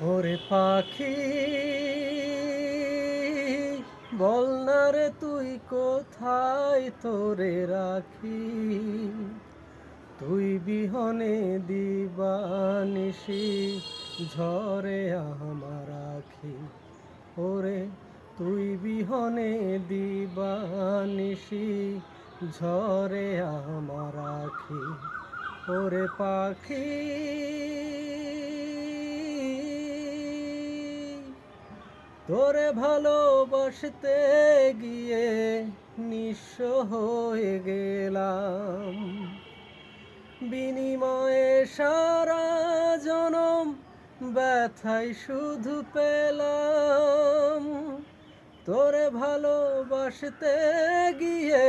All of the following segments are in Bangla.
ওরে পাখি বল না রে তুই কোথায় তোরে রাখি, তুই বিহনে দিবানিশি ঝরে আমার আখি। ওরে তুই বিহনে দিবানিশি ঝরে আমার আখি। ওরে পাখি তোরে ভালোবাসতে গিয়ে নিঃস্ব হয়ে গেলাম, বিনিময়ে সারা জনম ব্যথাই শুধু পেলাম। তোরে ভালোবাসতে গিয়ে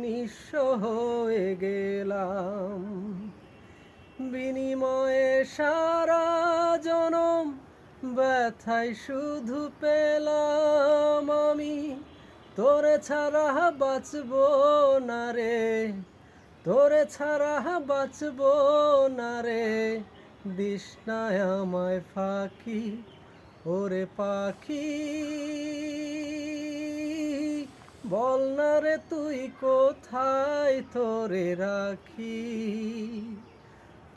নিঃস্ব হয়ে গেলাম, বিনিময়ে সারা জনম ব্যথাই শুধু পেলাম। আমি তোরে ছাড়া বাঁচব না রে, তোরে ছাড়া বাঁচব না রে, দিস না আমায় ফাঁকি। ওরে পাখি বল না রে তুই কোথায় তোরে রাখি,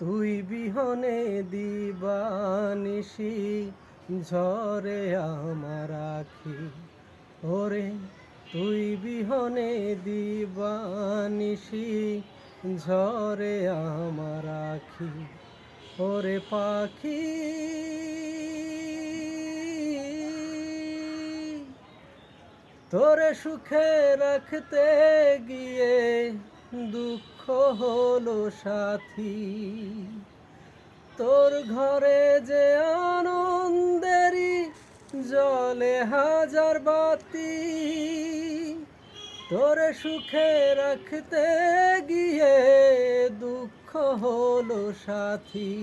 তুই বিহনে দিবানিশি ঝরে আমার আখি। ওরে তুই বিহনে দিবানিশি ঝরে আমার আখি। ওরে পাখি তোরে সুখে রাখতে গিয়ে দুঃখ হলো সাথী, তোর ঘরে যে আনন্দেরই জলে হাজার বাতি। তোরে সুখে রাখতে গিয়ে দুঃখ হলো সাথী,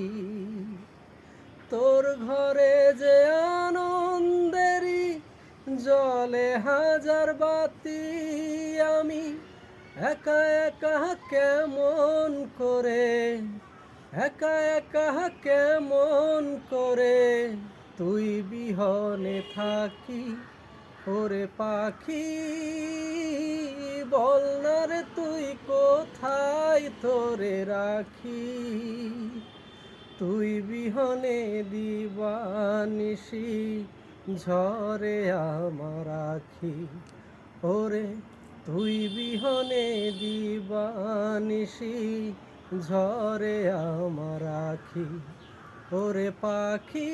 তোর ঘরে যে আনন্দেরই জলে হাজার বাতি। আমি একা একা কেমন করে, একা একা কেমন করে তুই বিহনে থাকি। ওরে পাখি বল না রে তুই কোথায় তোরে রাখি, তুই বিহনে দিবানিশি ঝরে আমার আখি। ওরে তুই বিহনে দিবানিশি ঝরে আমার আখি। ওরে পাখি।